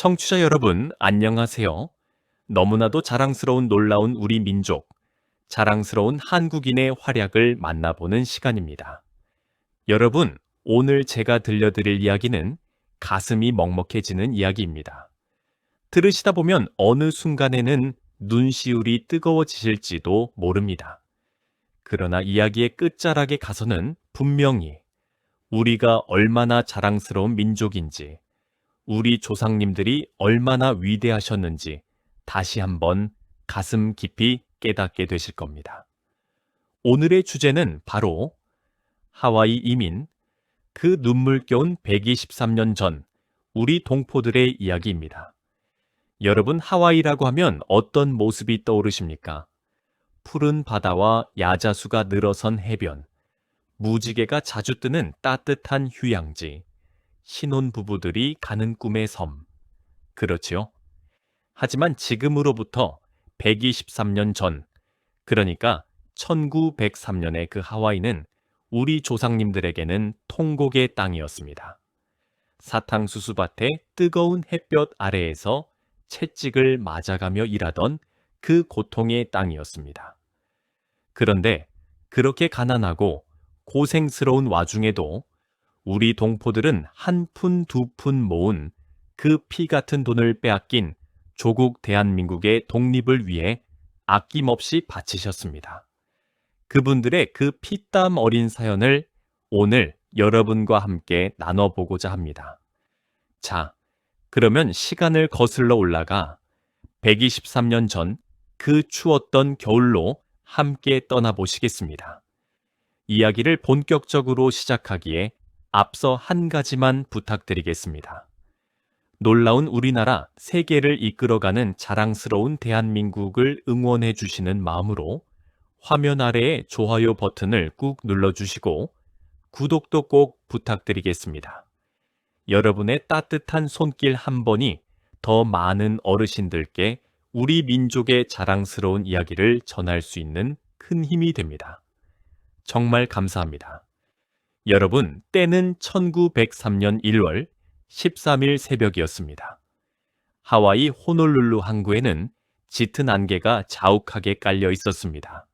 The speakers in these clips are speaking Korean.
청취자 여러분, 안녕하세요. 너무나도 자랑스러운 놀라운 우리 민족, 자랑스러운 한국인의 활약을 만나보는 시간입니다. 여러분, 오늘 제가 들려드릴 이야기는 가슴이 먹먹해지는 이야기입니다. 들으시다 보면 어느 순간에는 눈시울이 뜨거워지실지도 모릅니다. 그러나 이야기의 끝자락에 가서는 분명히 우리가 얼마나 자랑스러운 민족인지, 우리 조상님들이 얼마나 위대하셨는지 다시 한번 가슴 깊이 깨닫게 되실 겁니다. 오늘의 주제는 바로 하와이 이민, 그 눈물겨운 123년 전 우리 동포들의 이야기입니다. 여러분, 하와이라고 하면 어떤 모습이 떠오르십니까? 푸른 바다와 야자수가 늘어선 해변, 무지개가 자주 뜨는 따뜻한 휴양지, 신혼부부들이 가는 꿈의 섬. 그렇지요? 하지만 지금으로부터 123년 전, 그러니까 1903년의 그 하와이는 우리 조상님들에게는 통곡의 땅이었습니다. 사탕수수밭의 뜨거운 햇볕 아래에서 채찍을 맞아가며 일하던 그 고통의 땅이었습니다. 그런데 그렇게 가난하고 고생스러운 와중에도 우리 동포들은 한 푼 두 푼 모은 그 피 같은 돈을 빼앗긴 조국 대한민국의 독립을 위해 아낌없이 바치셨습니다. 그분들의 그 피땀 어린 사연을 오늘 여러분과 함께 나눠보고자 합니다. 자, 그러면 시간을 거슬러 올라가 123년 전 그 추웠던 겨울로 함께 떠나보시겠습니다. 이야기를 본격적으로 시작하기에 앞서 한 가지만 부탁드리겠습니다. 놀라운 우리나라, 세계를 이끌어가는 자랑스러운 대한민국을 응원해 주시는 마음으로 화면 아래의 좋아요 버튼을 꾹 눌러주시고 구독도 꼭 부탁드리겠습니다. 여러분의 따뜻한 손길 한 번이 더 많은 어르신들께 우리 민족의 자랑스러운 이야기를 전할 수 있는 큰 힘이 됩니다. 정말 감사합니다. 여러분, 때는 1903년 1월 13일 새벽이었습니다. 하와이 호놀룰루 항구에는 짙은 안개가 자욱하게 깔려 있었습니다.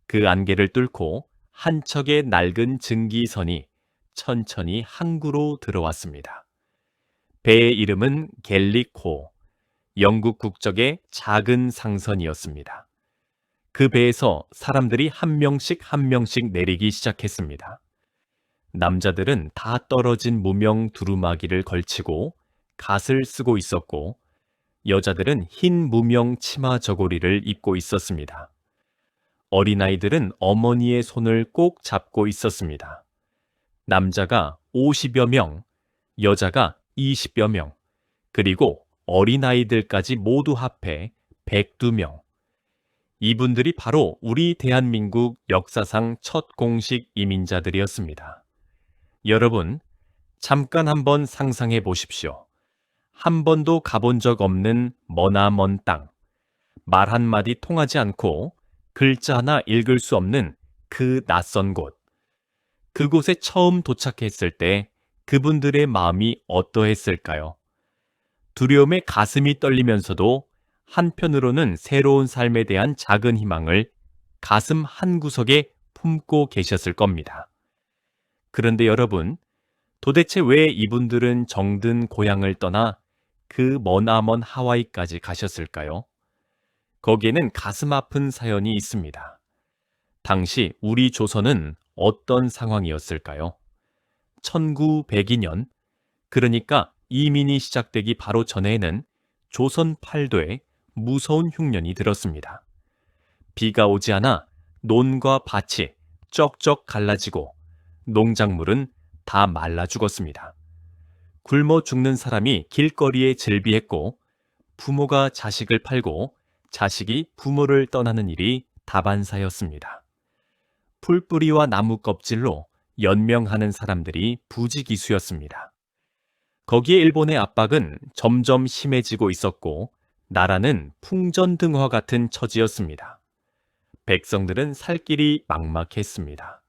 그 안개를 뚫고 한 척의 낡은 증기선이 천천히 항구로 들어왔습니다. 배의 이름은 갤릭호, 영국 국적의 작은 상선이었습니다. 그 배에서 사람들이 한 명씩 한 명씩 내리기 시작했습니다. 남자들은 다 떨어진 무명 두루마기를 걸치고 갓을 쓰고 있었고, 여자들은 흰 무명 치마 저고리를 입고 있었습니다. 어린아이들은 어머니의 손을 꼭 잡고 있었습니다. 남자가 50여 명, 여자가 20여 명, 그리고 어린아이들까지 모두 합해 102명. 이분들이 바로 우리 대한민국 역사상 첫 공식 이민자들이었습니다. 여러분, 잠깐 한번 상상해 보십시오. 한 번도 가본 적 없는 머나먼 땅, 말 한마디 통하지 않고 글자 하나 읽을 수 없는 그 낯선 곳. 그곳에 처음 도착했을 때 그분들의 마음이 어떠했을까요? 두려움에 가슴이 떨리면서도 한편으로는 새로운 삶에 대한 작은 희망을 가슴 한구석에 품고 계셨을 겁니다. 그런데 여러분, 도대체 왜 이분들은 정든 고향을 떠나 그 머나먼 하와이까지 가셨을까요? 거기에는 가슴 아픈 사연이 있습니다. 당시 우리 조선은 어떤 상황이었을까요? 1902년, 그러니까 이민이 시작되기 바로 전에는 조선 팔도에 무서운 흉년이 들었습니다. 비가 오지 않아 논과 밭이 쩍쩍 갈라지고 농작물은 다 말라 죽었습니다. 굶어 죽는 사람이 길거리에 즐비했고, 부모가 자식을 팔고 자식이 부모를 떠나는 일이 다반사였습니다. 풀뿌리와 나무 껍질로 연명하는 사람들이 부지기수였습니다. 거기에 일본의 압박은 점점 심해지고 있었고, 나라는 풍전등화 같은 처지였습니다. 백성들은 살 길이 막막했습니다.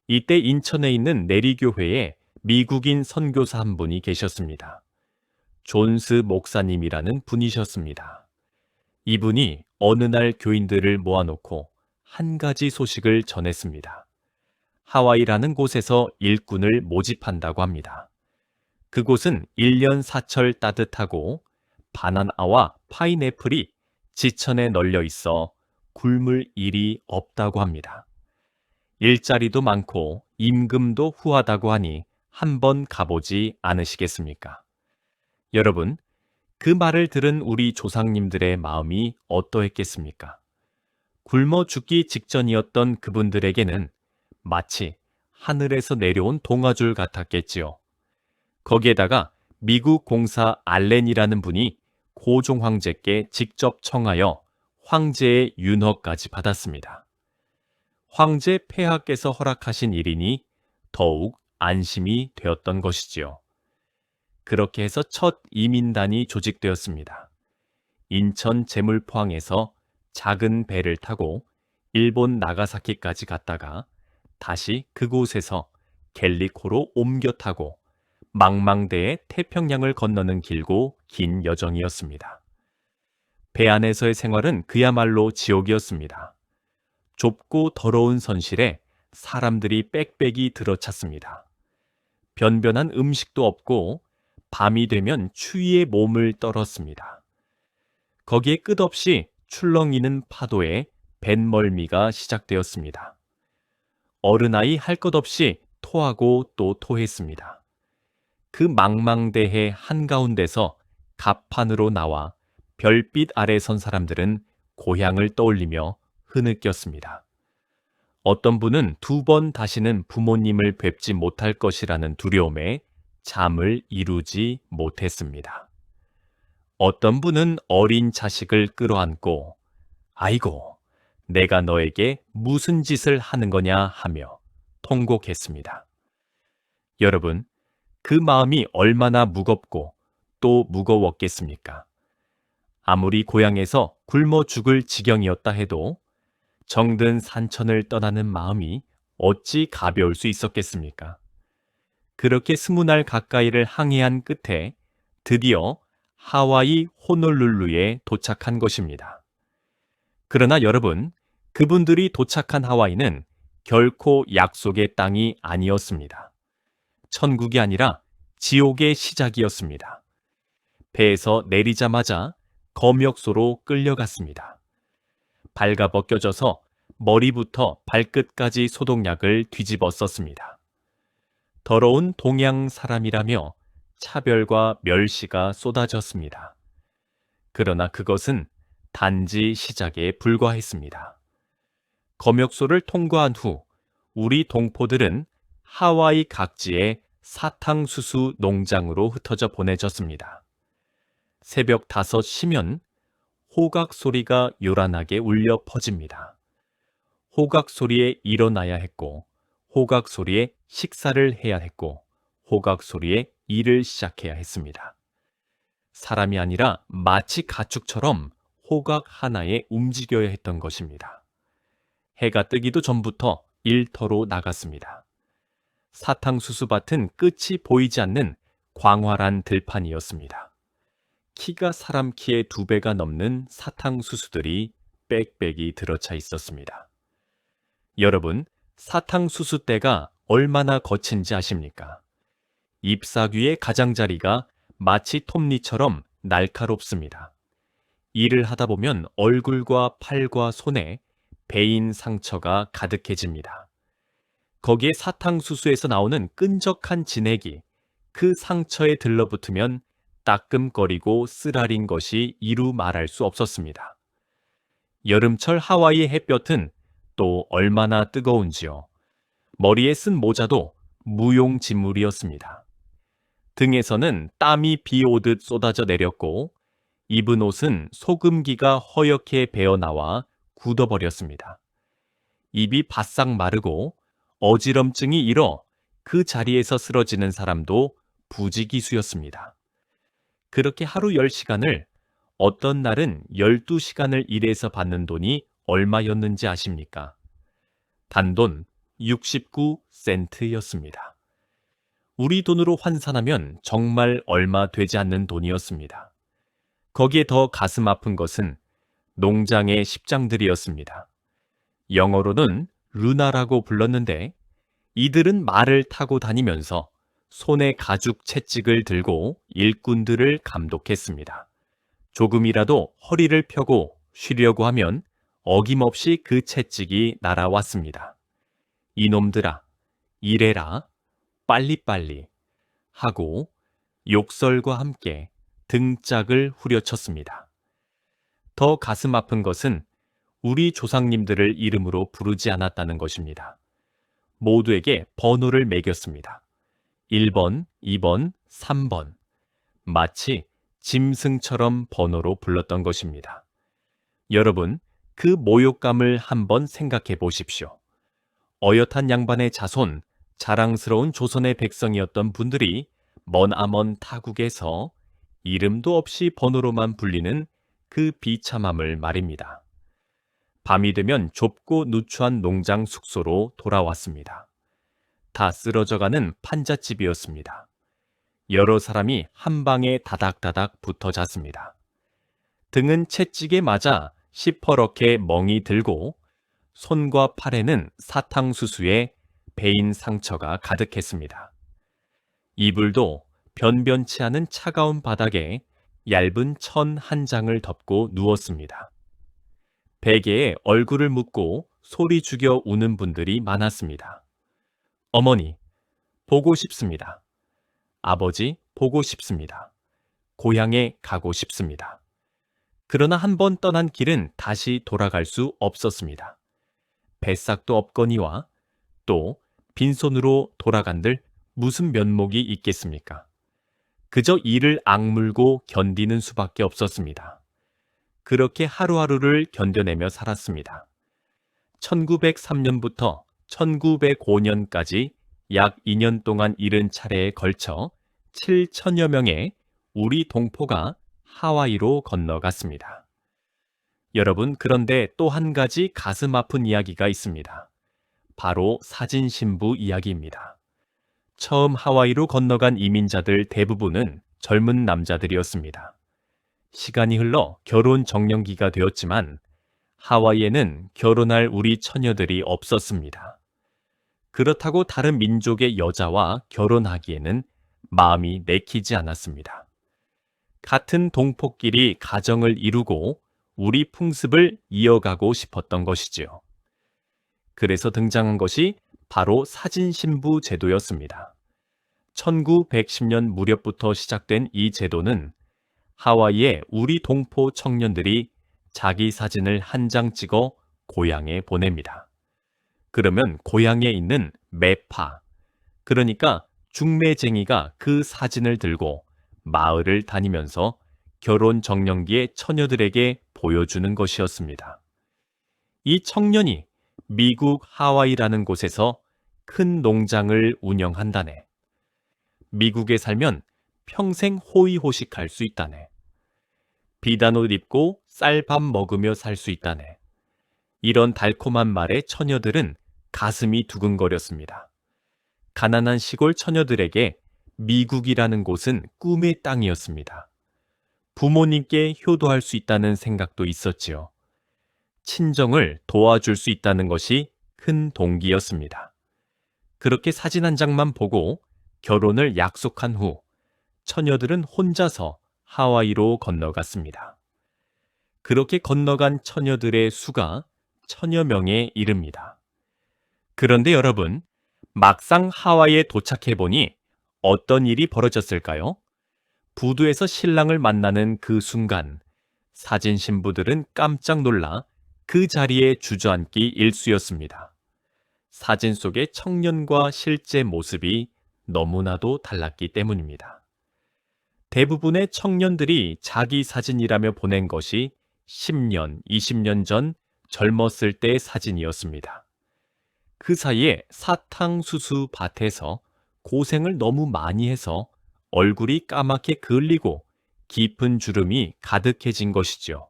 이때 인천에 있는 내리교회에 미국인 선교사 한 분이 계셨습니다. 존스 목사님이라는 분이셨습니다. 이분이 어느 날 교인들을 모아놓고 한 가지 소식을 전했습니다. 하와이라는 곳에서 일꾼을 모집한다고 합니다. 그곳은 1년 사철 따뜻하고 바나나와 파인애플이 지천에 널려 있어 굶을 일이 없다고 합니다. 일자리도 많고 임금도 후하다고 하니 한번 가보지 않으시겠습니까? 여러분, 그 말을 들은 우리 조상님들의 마음이 어떠했겠습니까? 굶어 죽기 직전이었던 그분들에게는 마치 하늘에서 내려온 동아줄 같았겠지요. 거기에다가 미국 공사 알렌이라는 분이 고종 황제께 직접 청하여 황제의 윤허까지 받았습니다. 황제 폐하께서 허락하신 일이니 더욱 안심이 되었던 것이지요. 그렇게 해서 첫 이민단이 조직되었습니다. 인천 제물포항에서 작은 배를 타고 일본 나가사키까지 갔다가 다시 그곳에서 갤리코로 옮겨 타고 망망대해 태평양을 건너는 길고 긴 여정이었습니다. 배 안에서의 생활은 그야말로 지옥이었습니다. 좁고 더러운 선실에 사람들이 빽빽이 들어찼습니다. 변변한 음식도 없고 밤이 되면 추위에 몸을 떨었습니다. 거기에 끝없이 출렁이는 파도에 뱃멀미가 시작되었습니다. 어른아이 할 것 없이 토하고 또 토했습니다. 그 망망대해 한가운데서 갑판으로 나와 별빛 아래 선 사람들은 고향을 떠올리며 흐느꼈습니다. 어떤 분은 2번 다시는 부모님을 뵙지 못할 것이라는 두려움에 잠을 이루지 못했습니다. 어떤 분은 어린 자식을 끌어안고 아이고, 내가 너에게 무슨 짓을 하는 거냐 하며 통곡했습니다. 여러분, 그 마음이 얼마나 무겁고 또 무거웠겠습니까? 아무리 고향에서 굶어 죽을 지경이었다 해도 정든 산천을 떠나는 마음이 어찌 가벼울 수 있었겠습니까? 그렇게 20날 가까이를 항해한 끝에 드디어 하와이 호놀룰루에 도착한 것입니다. 그러나 여러분, 그분들이 도착한 하와이는 결코 약속의 땅이 아니었습니다. 천국이 아니라 지옥의 시작이었습니다. 배에서 내리자마자 검역소로 끌려갔습니다. 발가벗겨져서 머리부터 발끝까지 소독약을 뒤집어 썼습니다. 더러운 동양 사람이라며 차별과 멸시가 쏟아졌습니다. 그러나 그것은 단지 시작에 불과했습니다. 검역소를 통과한 후 우리 동포들은 하와이 각지의 사탕수수 농장으로 흩어져 보내졌습니다. 새벽 5시면 호각 소리가 요란하게 울려 퍼집니다. 호각 소리에 일어나야 했고, 호각 소리에 식사를 해야 했고, 호각 소리에 일을 시작해야 했습니다. 사람이 아니라 마치 가축처럼 호각 하나에 움직여야 했던 것입니다. 해가 뜨기도 전부터 일터로 나갔습니다. 사탕수수밭은 끝이 보이지 않는 광활한 들판이었습니다. 키가 사람 키의 2배가 넘는 사탕수수들이 빽빽이 들어차 있었습니다. 여러분, 사탕수수대가 얼마나 거친지 아십니까? 잎사귀의 가장자리가 마치 톱니처럼 날카롭습니다. 일을 하다 보면 얼굴과 팔과 손에 베인 상처가 가득해집니다. 거기에 사탕수수에서 나오는 끈적한 진액이 그 상처에 들러붙으면 따끔거리고 쓰라린 것이 이루 말할 수 없었습니다. 여름철 하와이 햇볕은 또 얼마나 뜨거운지요. 머리에 쓴 모자도 무용지물이었습니다. 등에서는 땀이 비 오듯 쏟아져 내렸고 입은 옷은 소금기가 허옇게 배어나와 굳어버렸습니다. 입이 바싹 마르고 어지럼증이 일어 그 자리에서 쓰러지는 사람도 부지기수였습니다. 그렇게 하루 10시간을, 어떤 날은 12시간을 일해서 받는 돈이 얼마였는지 아십니까? 단돈 69센트였습니다. 우리 돈으로 환산하면 정말 얼마 되지 않는 돈이었습니다. 거기에 더 가슴 아픈 것은 농장의 십장들이었습니다. 영어로는 루나라고 불렀는데 이들은 말을 타고 다니면서 손에 가죽 채찍을 들고 일꾼들을 감독했습니다. 조금이라도 허리를 펴고 쉬려고 하면 어김없이 그 채찍이 날아왔습니다. 이놈들아, 일해라, 빨리빨리 하고 욕설과 함께 등짝을 후려쳤습니다. 더 가슴 아픈 것은 우리 조상님들을 이름으로 부르지 않았다는 것입니다. 모두에게 번호를 매겼습니다. 1번, 2번, 3번. 마치 짐승처럼 번호로 불렀던 것입니다. 여러분, 그 모욕감을 한번 생각해 보십시오. 어엿한 양반의 자손, 자랑스러운 조선의 백성이었던 분들이 머나먼 타국에서 이름도 없이 번호로만 불리는 그 비참함을 말입니다. 밤이 되면 좁고 누추한 농장 숙소로 돌아왔습니다. 다 쓰러져가는 판잣집이었습니다. 여러 사람이 한 방에 다닥다닥 붙어 잤습니다. 등은 채찍에 맞아 시퍼렇게 멍이 들고 손과 팔에는 사탕수수에 베인 상처가 가득했습니다. 이불도 변변치 않은 차가운 바닥에 얇은 천 한 장을 덮고 누웠습니다. 베개에 얼굴을 묻고 소리 죽여 우는 분들이 많았습니다. 어머니, 보고 싶습니다. 아버지, 보고 싶습니다. 고향에 가고 싶습니다. 그러나 한 번 떠난 길은 다시 돌아갈 수 없었습니다. 뱃삭도 없거니와 또 빈손으로 돌아간들 무슨 면목이 있겠습니까? 그저 이를 악물고 견디는 수밖에 없었습니다. 그렇게 하루하루를 견뎌내며 살았습니다. 1903년부터 1905년까지 약 2년 동안 이른 차례에 걸쳐 7천여 명의 우리 동포가 하와이로 건너갔습니다. 여러분, 그런데 또 한 가지 가슴 아픈 이야기가 있습니다. 바로 사진신부 이야기입니다. 처음 하와이로 건너간 이민자들 대부분은 젊은 남자들이었습니다. 시간이 흘러 결혼 정년기가 되었지만 하와이에는 결혼할 우리 처녀들이 없었습니다. 그렇다고 다른 민족의 여자와 결혼하기에는 마음이 내키지 않았습니다. 같은 동포끼리 가정을 이루고 우리 풍습을 이어가고 싶었던 것이지요. 그래서 등장한 것이 바로 사진신부 제도였습니다. 1910년 무렵부터 시작된 이 제도는 하와이의 우리 동포 청년들이 자기 사진을 한 장 찍어 고향에 보냅니다. 그러면 고향에 있는 매파, 그러니까 중매쟁이가 그 사진을 들고 마을을 다니면서 결혼 정년기의 처녀들에게 보여주는 것이었습니다. 이 청년이 미국 하와이라는 곳에서 큰 농장을 운영한다네. 미국에 살면 평생 호의호식할 수 있다네. 비단 옷 입고 쌀밥 먹으며 살 수 있다네. 이런 달콤한 말에 처녀들은 가슴이 두근거렸습니다. 가난한 시골 처녀들에게 미국이라는 곳은 꿈의 땅이었습니다. 부모님께 효도할 수 있다는 생각도 있었지요. 친정을 도와줄 수 있다는 것이 큰 동기였습니다. 그렇게 사진 한 장만 보고 결혼을 약속한 후 처녀들은 혼자서 하와이로 건너갔습니다. 그렇게 건너간 처녀들의 수가 천여 명에 이릅니다. 그런데 여러분, 막상 하와이에 도착해보니 어떤 일이 벌어졌을까요? 부두에서 신랑을 만나는 그 순간, 사진 신부들은 깜짝 놀라 그 자리에 주저앉기 일쑤였습니다. 사진 속의 청년과 실제 모습이 너무나도 달랐기 때문입니다. 대부분의 청년들이 자기 사진이라며 보낸 것이 10년, 20년 전 젊었을 때의 사진이었습니다. 그 사이에 사탕수수 밭에서 고생을 너무 많이 해서 얼굴이 까맣게 그을리고 깊은 주름이 가득해진 것이죠.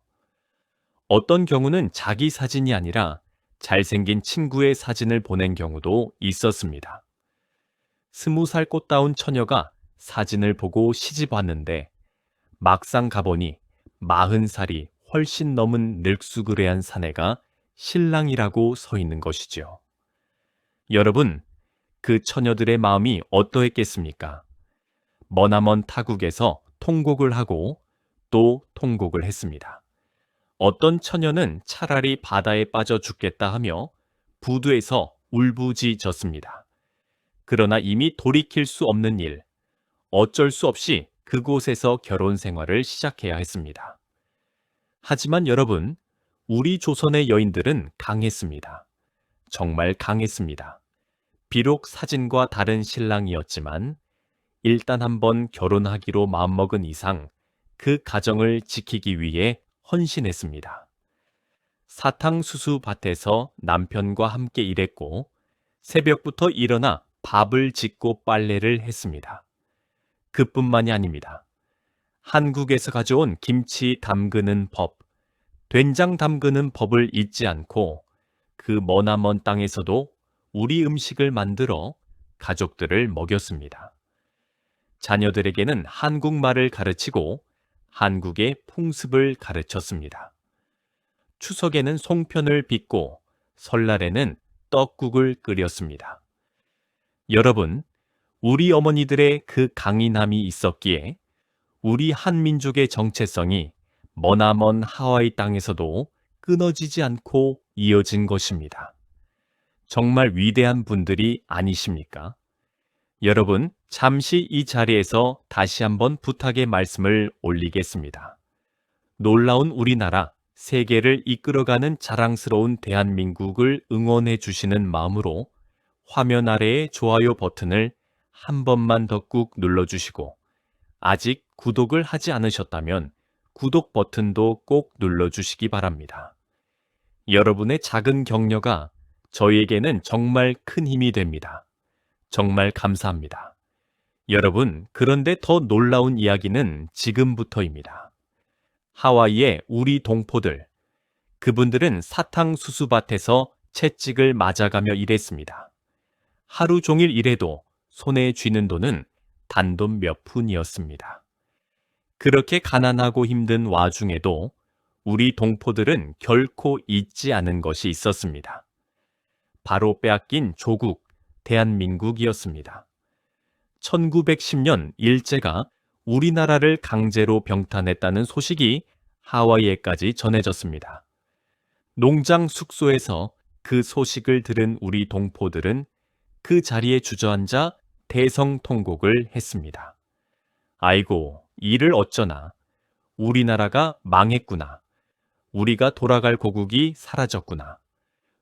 어떤 경우는 자기 사진이 아니라 잘생긴 친구의 사진을 보낸 경우도 있었습니다. 20살 꽃다운 처녀가 사진을 보고 시집 왔는데 막상 가보니 40살이 훨씬 넘은 늙수그레한 사내가 신랑이라고 서 있는 것이죠. 여러분, 그 처녀들의 마음이 어떠했겠습니까? 머나먼 타국에서 통곡을 하고 또 통곡을 했습니다. 어떤 처녀는 차라리 바다에 빠져 죽겠다 하며 부두에서 울부짖었습니다. 그러나 이미 돌이킬 수 없는 일, 어쩔 수 없이 그곳에서 결혼 생활을 시작해야 했습니다. 하지만 여러분, 우리 조선의 여인들은 강했습니다. 정말 강했습니다. 비록 사진과 다른 신랑이었지만 일단 한번 결혼하기로 마음먹은 이상 그 가정을 지키기 위해 헌신했습니다. 사탕수수 밭에서 남편과 함께 일했고 새벽부터 일어나 밥을 짓고 빨래를 했습니다. 그뿐만이 아닙니다. 한국에서 가져온 김치 담그는 법, 된장 담그는 법을 잊지 않고 그 머나먼 땅에서도 우리 음식을 만들어 가족들을 먹였습니다. 자녀들에게는 한국말을 가르치고 한국의 풍습을 가르쳤습니다. 추석에는 송편을 빚고 설날에는 떡국을 끓였습니다. 여러분, 우리 어머니들의 그 강인함이 있었기에 우리 한민족의 정체성이 머나먼 하와이 땅에서도 끊어지지 않고 이어진 것입니다. 정말 위대한 분들이 아니십니까? 여러분, 잠시 이 자리에서 다시 한번 부탁의 말씀을 올리겠습니다. 놀라운 우리나라, 세계를 이끌어가는 자랑스러운 대한민국을 응원해 주시는 마음으로 화면 아래의 좋아요 버튼을 한 번만 더 꾹 눌러주시고 아직 구독을 하지 않으셨다면 구독 버튼도 꼭 눌러주시기 바랍니다. 여러분의 작은 격려가 저희에게는 정말 큰 힘이 됩니다. 정말 감사합니다. 여러분, 그런데 더 놀라운 이야기는 지금부터입니다. 하와이의 우리 동포들, 그분들은 사탕수수밭에서 채찍을 맞아가며 일했습니다. 하루 종일 일해도 손에 쥐는 돈은 단돈 몇 푼이었습니다. 그렇게 가난하고 힘든 와중에도 우리 동포들은 결코 잊지 않은 것이 있었습니다. 바로 빼앗긴 조국, 대한민국이었습니다. 1910년 일제가 우리나라를 강제로 병탄했다는 소식이 하와이에까지 전해졌습니다. 농장 숙소에서 그 소식을 들은 우리 동포들은 그 자리에 주저앉아 대성통곡을 했습니다. 아이고, 이를 어쩌나. 우리나라가 망했구나. 우리가 돌아갈 고국이 사라졌구나.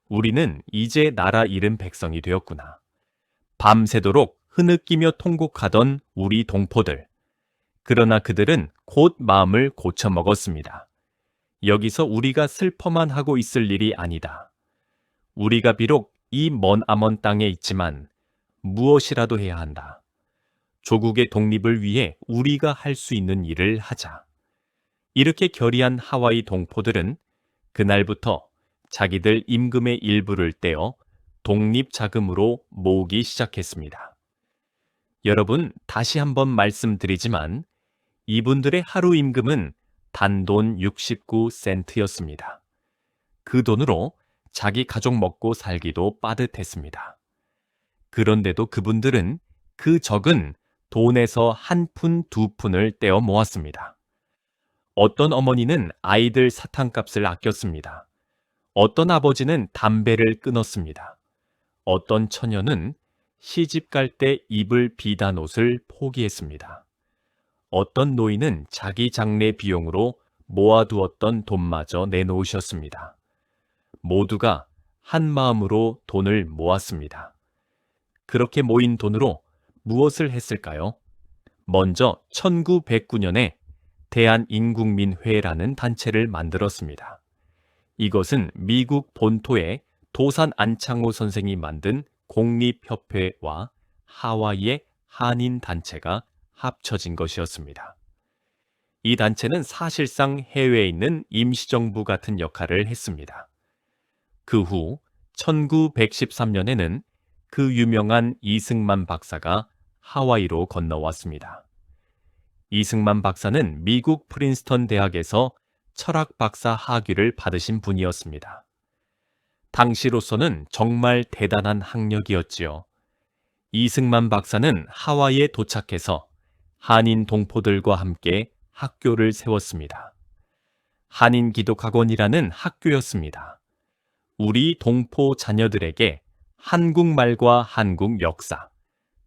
우리는 이제 나라 잃은 백성이 되었구나. 밤새도록 흐느끼며 통곡하던 우리 동포들. 그러나 그들은 곧 마음을 고쳐먹었습니다. 여기서 우리가 슬퍼만 하고 있을 일이 아니다. 우리가 비록 이 머나먼 땅에 있지만 무엇이라도 해야 한다. 조국의 독립을 위해 우리가 할 수 있는 일을 하자. 이렇게 결의한 하와이 동포들은 그날부터 자기들 임금의 일부를 떼어 독립자금으로 모으기 시작했습니다. 여러분, 다시 한번 말씀드리지만 이분들의 하루 임금은 단돈 69센트였습니다. 그 돈으로 자기 가족 먹고 살기도 빠듯했습니다. 그런데도 그분들은 그 적은 돈에서 한 푼, 두 푼을 떼어 모았습니다. 어떤 어머니는 아이들 사탕값을 아꼈습니다. 어떤 아버지는 담배를 끊었습니다. 어떤 처녀는 시집 갈 때 입을 비단 옷을 포기했습니다. 어떤 노인은 자기 장례 비용으로 모아두었던 돈마저 내놓으셨습니다. 모두가 한 마음으로 돈을 모았습니다. 그렇게 모인 돈으로 무엇을 했을까요? 먼저 1909년에 대한인국민회라는 단체를 만들었습니다. 이것은 미국 본토의 도산 안창호 선생이 만든 공립협회와 하와이의 한인단체가 합쳐진 것이었습니다. 이 단체는 사실상 해외에 있는 임시정부 같은 역할을 했습니다. 그 후 1913년에는 그 유명한 이승만 박사가 하와이로 건너왔습니다. 이승만 박사는 미국 프린스턴 대학에서 철학 박사 학위를 받으신 분이었습니다. 당시로서는 정말 대단한 학력이었지요. 이승만 박사는 하와이에 도착해서 한인 동포들과 함께 학교를 세웠습니다. 한인 기독학원이라는 학교였습니다. 우리 동포 자녀들에게 한국말과 한국 역사,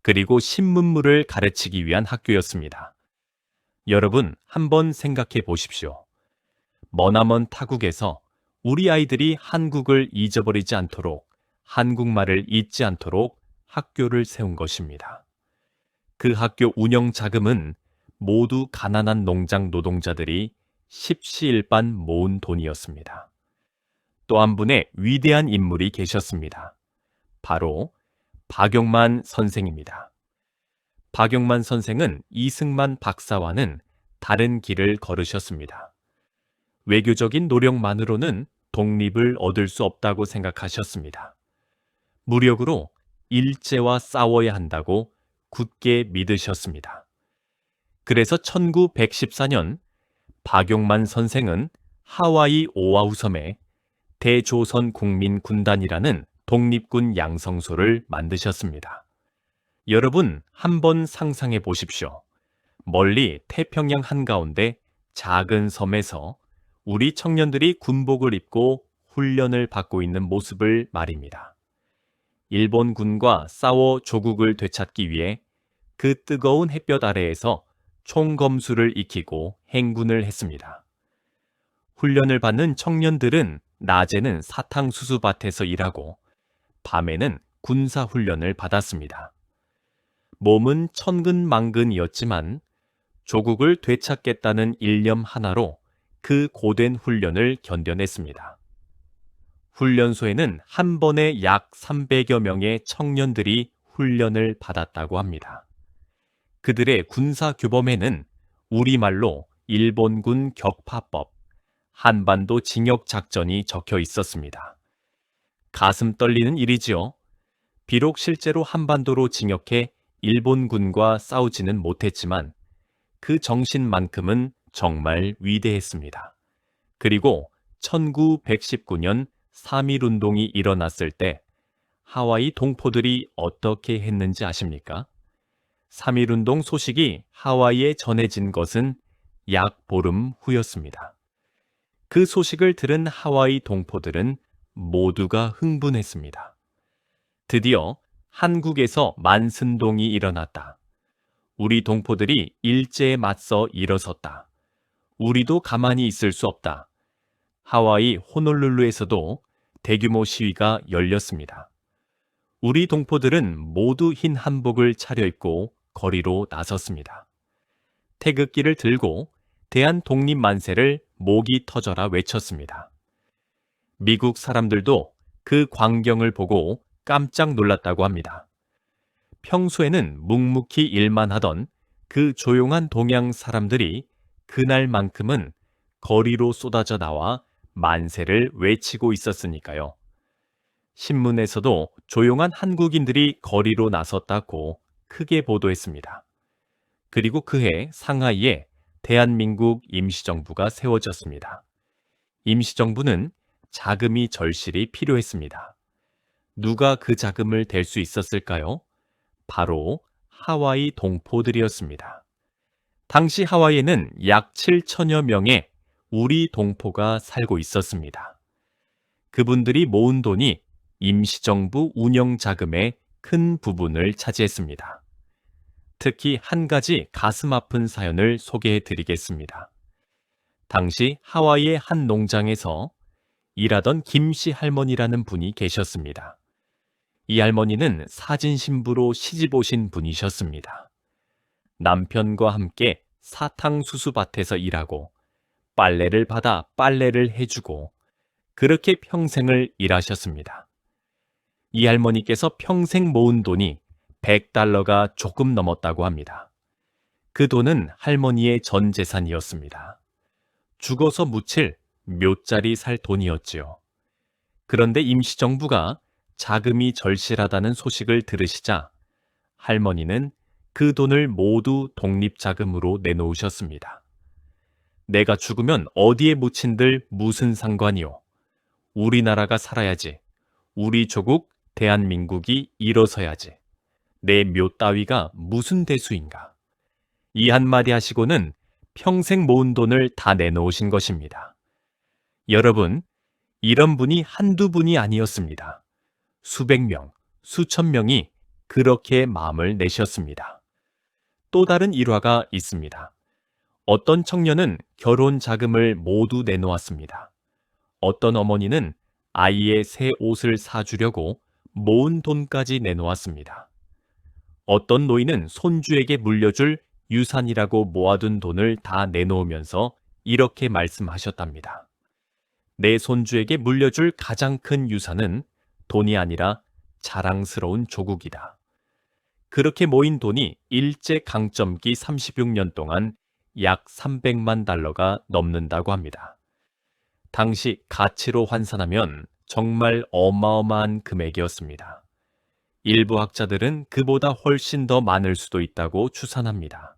그리고 신문물을 가르치기 위한 학교였습니다. 여러분, 한번 생각해 보십시오. 머나먼 타국에서 우리 아이들이 한국을 잊어버리지 않도록, 한국말을 잊지 않도록 학교를 세운 것입니다. 그 학교 운영 자금은 모두 가난한 농장 노동자들이 십시일반 모은 돈이었습니다. 또 한 분의 위대한 인물이 계셨습니다. 바로 박용만 선생입니다. 박용만 선생은 이승만 박사와는 다른 길을 걸으셨습니다. 외교적인 노력만으로는 독립을 얻을 수 없다고 생각하셨습니다. 무력으로 일제와 싸워야 한다고 굳게 믿으셨습니다. 그래서 1914년 박용만 선생은 하와이 오아후 섬에 대조선 국민군단이라는 독립군 양성소를 만드셨습니다. 여러분, 한번 상상해 보십시오. 멀리 태평양 한가운데 작은 섬에서 우리 청년들이 군복을 입고 훈련을 받고 있는 모습을 말입니다. 일본군과 싸워 조국을 되찾기 위해 그 뜨거운 햇볕 아래에서 총검수를 익히고 행군을 했습니다. 훈련을 받는 청년들은 낮에는 사탕수수밭에서 일하고 밤에는 군사훈련을 받았습니다. 몸은 천근만근이었지만 조국을 되찾겠다는 일념 하나로 그 고된 훈련을 견뎌냈습니다. 훈련소에는 한 번에 약 300여 명의 청년들이 훈련을 받았다고 합니다. 그들의 군사규범에는 우리말로 일본군 격파법, 한반도 징역작전이 적혀 있었습니다. 가슴 떨리는 일이지요. 비록 실제로 한반도로 징역해 일본군과 싸우지는 못했지만 그 정신만큼은 정말 위대했습니다. 그리고 1919년 3.1운동이 일어났을 때 하와이 동포들이 어떻게 했는지 아십니까? 3.1운동 소식이 하와이에 전해진 것은 약 보름 후였습니다. 그 소식을 들은 하와이 동포들은 모두가 흥분했습니다. 드디어 한국에서 만슨동이 일어났다. 우리 동포들이 일제에 맞서 일어섰다. 우리도 가만히 있을 수 없다. 하와이 호놀룰루에서도 대규모 시위가 열렸습니다. 우리 동포들은 모두 흰 한복을 차려입고 거리로 나섰습니다. 태극기를 들고 대한 독립 만세를 목이 터져라 외쳤습니다. 미국 사람들도 그 광경을 보고 깜짝 놀랐다고 합니다. 평소에는 묵묵히 일만 하던 그 조용한 동양 사람들이 그날만큼은 거리로 쏟아져 나와 만세를 외치고 있었으니까요. 신문에서도 조용한 한국인들이 거리로 나섰다고 크게 보도했습니다. 그리고 그해 상하이에 대한민국 임시정부가 세워졌습니다. 임시정부는 자금이 절실히 필요했습니다. 누가 그 자금을 댈 수 있었을까요? 바로 하와이 동포들이었습니다. 당시 하와이에는 약 7천여 명의 우리 동포가 살고 있었습니다. 그분들이 모은 돈이 임시정부 운영 자금의 큰 부분을 차지했습니다. 특히 한 가지 가슴 아픈 사연을 소개해 드리겠습니다. 당시 하와이의 한 농장에서 일하던 김씨 할머니라는 분이 계셨습니다. 이 할머니는 사진 신부로 시집 오신 분이셨습니다. 남편과 함께 사탕수수밭에서 일하고 빨래를 받아 빨래를 해주고 그렇게 평생을 일하셨습니다. 이 할머니께서 평생 모은 돈이 100달러가 조금 넘었다고 합니다. 그 돈은 할머니의 전 재산이었습니다. 죽어서 묻힐 묘짜리 살 돈이었지요. 그런데 임시정부가 자금이 절실하다는 소식을 들으시자 할머니는 그 돈을 모두 독립자금으로 내놓으셨습니다. 내가 죽으면 어디에 묻힌들 무슨 상관이오. 우리나라가 살아야지. 우리 조국 대한민국이 일어서야지. 내 묘 따위가 무슨 대수인가. 이 한마디 하시고는 평생 모은 돈을 다 내놓으신 것입니다. 여러분, 이런 분이 한두 분이 아니었습니다. 수백 명, 수천 명이 그렇게 마음을 내셨습니다. 또 다른 일화가 있습니다. 어떤 청년은 결혼 자금을 모두 내놓았습니다. 어떤 어머니는 아이의 새 옷을 사주려고 모은 돈까지 내놓았습니다. 어떤 노인은 손주에게 물려줄 유산이라고 모아둔 돈을 다 내놓으면서 이렇게 말씀하셨답니다. 내 손주에게 물려줄 가장 큰 유산은 돈이 아니라 자랑스러운 조국이다. 그렇게 모인 돈이 일제강점기 36년 동안 약 300만 달러가 넘는다고 합니다. 당시 가치로 환산하면 정말 어마어마한 금액이었습니다. 일부 학자들은 그보다 훨씬 더 많을 수도 있다고 추산합니다.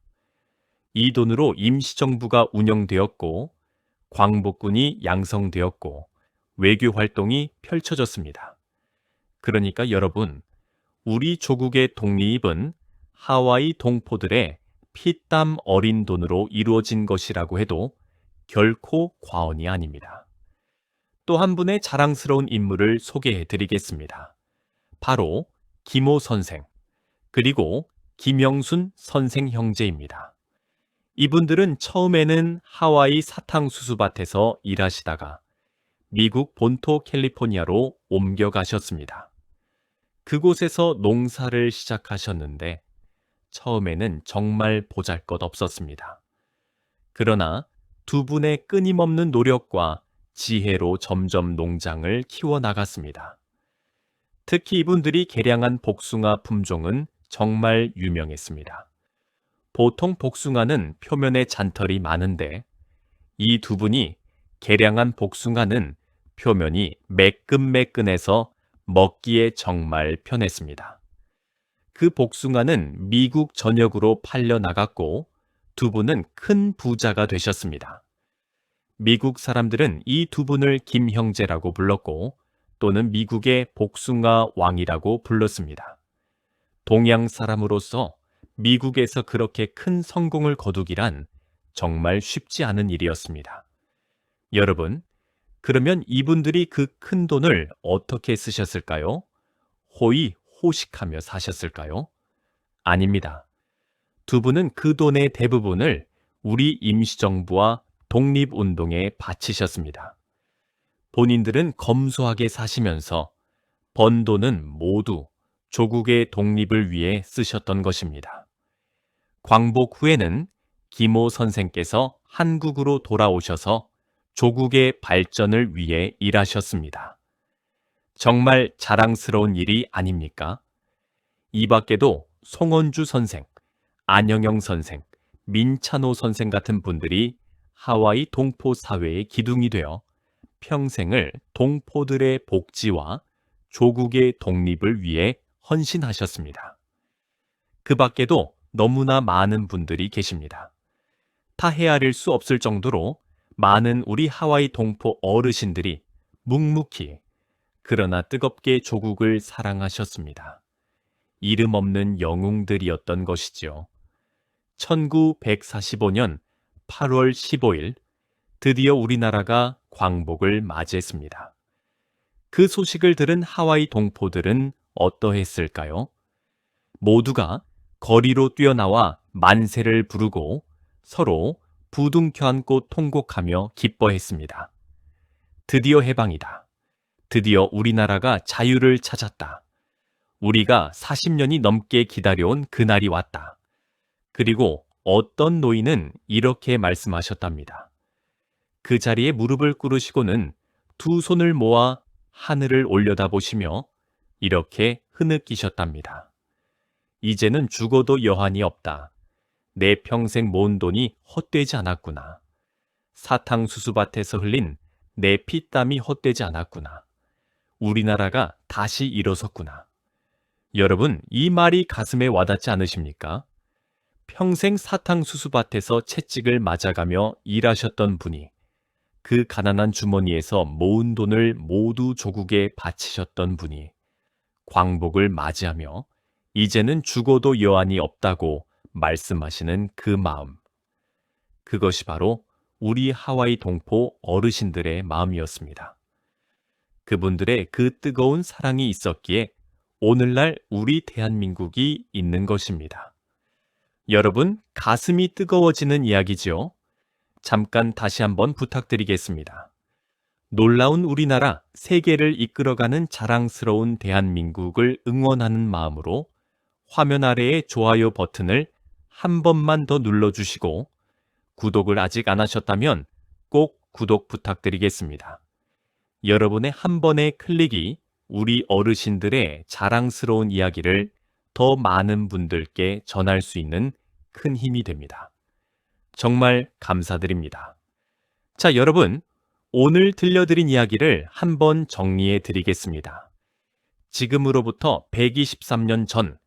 이 돈으로 임시정부가 운영되었고, 광복군이 양성되었고, 외교 활동이 펼쳐졌습니다. 그러니까 여러분, 우리 조국의 독립은 하와이 동포들의 피땀 어린 돈으로 이루어진 것이라고 해도 결코 과언이 아닙니다. 또 한 분의 자랑스러운 인물을 소개해 드리겠습니다. 바로 김호 선생, 그리고 김영순 선생 형제입니다. 이분들은 처음에는 하와이 사탕수수밭에서 일하시다가 미국 본토 캘리포니아로 옮겨가셨습니다. 그곳에서 농사를 시작하셨는데 처음에는 정말 보잘것없었습니다. 그러나 두 분의 끊임없는 노력과 지혜로 점점 농장을 키워나갔습니다. 특히 이분들이 개량한 복숭아 품종은 정말 유명했습니다. 보통 복숭아는 표면에 잔털이 많은데 이 두 분이 개량한 복숭아는 표면이 매끈매끈해서 먹기에 정말 편했습니다. 그 복숭아는 미국 전역으로 팔려나갔고 두 분은 큰 부자가 되셨습니다. 미국 사람들은 이 두 분을 김 형제라고 불렀고 또는 미국의 복숭아 왕이라고 불렀습니다. 동양 사람으로서 미국에서 그렇게 큰 성공을 거두기란 정말 쉽지 않은 일이었습니다. 여러분, 그러면 이분들이 그 큰 돈을 어떻게 쓰셨을까요? 호의호식하며 사셨을까요? 아닙니다. 두 분은 그 돈의 대부분을 우리 임시정부와 독립운동에 바치셨습니다. 본인들은 검소하게 사시면서 번 돈은 모두 조국의 독립을 위해 쓰셨던 것입니다. 광복 후에는 김호 선생께서 한국으로 돌아오셔서 조국의 발전을 위해 일하셨습니다. 정말 자랑스러운 일이 아닙니까? 이 밖에도 송원주 선생, 안영영 선생, 민찬호 선생 같은 분들이 하와이 동포 사회의 기둥이 되어 평생을 동포들의 복지와 조국의 독립을 위해 헌신하셨습니다. 그 밖에도 너무나 많은 분들이 계십니다. 다 헤아릴 수 없을 정도로 많은 우리 하와이 동포 어르신들이 묵묵히 그러나 뜨겁게 조국을 사랑하셨습니다. 이름 없는 영웅들이었던 것이지요. 1945년 8월 15일 드디어 우리나라가 광복을 맞이했습니다. 그 소식을 들은 하와이 동포들은 어떠했을까요? 모두가 거리로 뛰어나와 만세를 부르고 서로 부둥켜 안고 통곡하며 기뻐했습니다. 드디어 해방이다. 드디어 우리나라가 자유를 찾았다. 우리가 40년이 넘게 기다려온 그날이 왔다. 그리고 어떤 노인은 이렇게 말씀하셨답니다. 그 자리에 무릎을 꿇으시고는 두 손을 모아 하늘을 올려다보시며 이렇게 흐느끼셨답니다. 이제는 죽어도 여한이 없다. 내 평생 모은 돈이 헛되지 우리나라가 다시 일어섰구나. 여러분, 이 말이 가슴에 와닿지 않으십니까? 평생 사탕수수밭에서 채찍을 맞아가며 일하셨던 분이 그 가난한 주머니에서 모은 돈을 모두 조국에 바치셨던 분이 광복을 맞이하며 이제는 죽어도 여한이 없다고 말씀하시는 그 마음. 그것이 바로 우리 하와이 동포 어르신들의 마음이었습니다. 그분들의 그 뜨거운 사랑이 있었기에 오늘날 우리 대한민국이 있는 것입니다. 여러분, 가슴이 뜨거워지는 이야기지요? 잠깐 다시 한번 부탁드리겠습니다. 놀라운 우리나라, 세계를 이끌어가는 자랑스러운 대한민국을 응원하는 마음으로 화면 아래의 좋아요 버튼을 한 번만 더 눌러주시고 구독을 아직 안 하셨다면 꼭 구독 부탁드리겠습니다. 여러분의 한 번의 클릭이 우리 어르신들의 자랑스러운 이야기를 더 많은 분들께 전할 수 있는 큰 힘이 됩니다. 정말 감사드립니다. 자, 여러분, 오늘 들려드린 이야기를 한번 정리해 드리겠습니다. 지금으로부터 123년 전,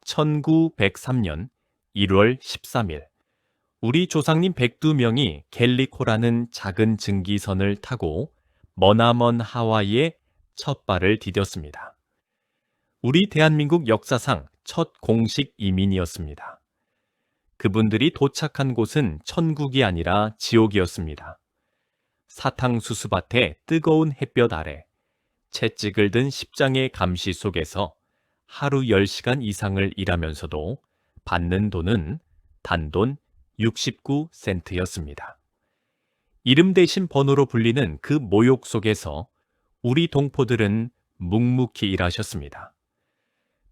1903년 1월 13일, 우리 조상님 102명이 갤리코라는 작은 증기선을 타고 머나먼 하와이에 첫 발을 디뎠습니다. 우리 대한민국 역사상 첫 공식 이민이었습니다. 그분들이 도착한 곳은 천국이 아니라 지옥이었습니다. 사탕수수밭의 뜨거운 햇볕 아래 채찍을 든 십장의 감시 속에서 하루 10시간 이상을 일하면서도 받는 돈은 단돈 69센트였습니다. 이름 대신 번호로 불리는 그 모욕 속에서 우리 동포들은 묵묵히 일하셨습니다.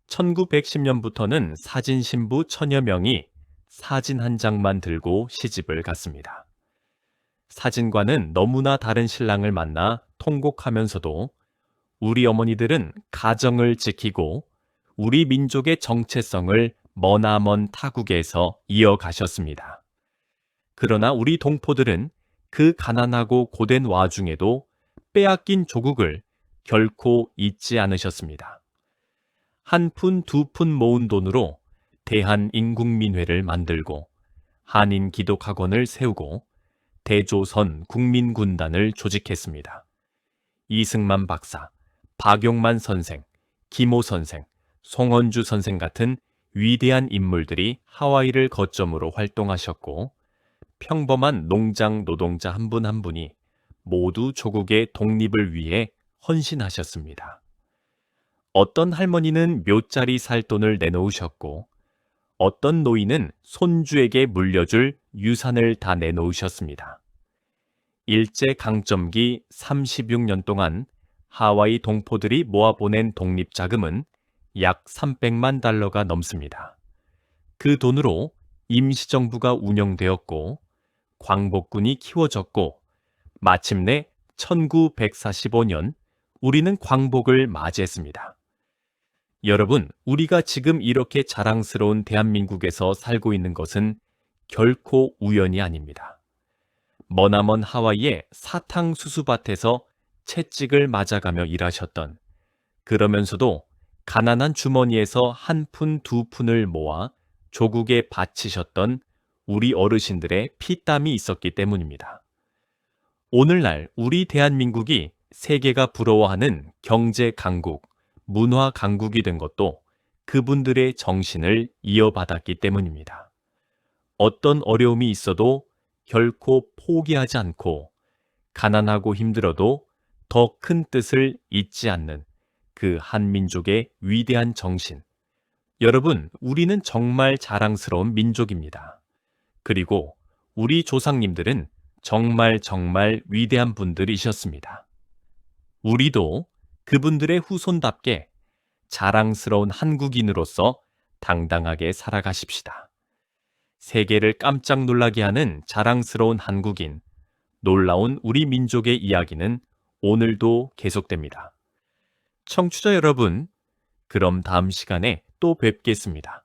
1910년부터는 사진신부 천여 명이 사진 한 장만 들고 시집을 갔습니다. 사진과는 너무나 다른 신랑을 만나 통곡하면서도 우리 어머니들은 가정을 지키고 우리 민족의 정체성을 머나먼 타국에서 이어가셨습니다. 그러나 우리 동포들은 그 가난하고 고된 와중에도 빼앗긴 조국을 결코 잊지 않으셨습니다. 한 푼, 두 푼 모은 돈으로 대한인국민회를 만들고 한인 기독학원을 세우고 대조선 국민군단을 조직했습니다. 이승만 박사, 박용만 선생, 김호 선생, 송원주 선생 같은 위대한 인물들이 하와이를 거점으로 활동하셨고 평범한 농장 노동자 한 분 한 분이 모두 조국의 독립을 위해 헌신하셨습니다. 어떤 할머니는 묘짜리 살 돈을 내놓으셨고 어떤 노인은 손주에게 물려줄 유산을 다 내놓으셨습니다. 일제강점기 36년 동안 하와이 동포들이 모아보낸 독립자금은 약 300만 달러가 넘습니다. 그 돈으로 임시정부가 운영되었고 광복군이 키워졌고 마침내 1945년 우리는 광복을 맞이했습니다. 여러분, 우리가 지금 이렇게 자랑스러운 대한민국에서 살고 있는 것은 결코 우연이 아닙니다. 머나먼 하와이의 사탕수수밭에서 채찍을 맞아가며 일하셨던, 그러면서도 가난한 주머니에서 한 푼, 두 푼을 모아 조국에 바치셨던 우리 어르신들의 피땀이 있었기 때문입니다. 오늘날 우리 대한민국이 세계가 부러워하는 경제 강국, 문화 강국이 된 것도 그분들의 정신을 이어받았기 때문입니다. 어떤 어려움이 있어도 결코 포기하지 않고 가난하고 힘들어도 더 큰 뜻을 잊지 않는 그 한민족의 위대한 정신. 여러분, 우리는 정말 자랑스러운 민족입니다. 그리고 우리 조상님들은 정말 위대한 분들이셨습니다. 우리도 그분들의 후손답게 자랑스러운 한국인으로서 당당하게 살아가십시다. 세계를 깜짝 놀라게 하는 자랑스러운 한국인, 놀라운 우리 민족의 이야기는 오늘도 계속됩니다. 청취자 여러분, 그럼 다음 시간에 또 뵙겠습니다.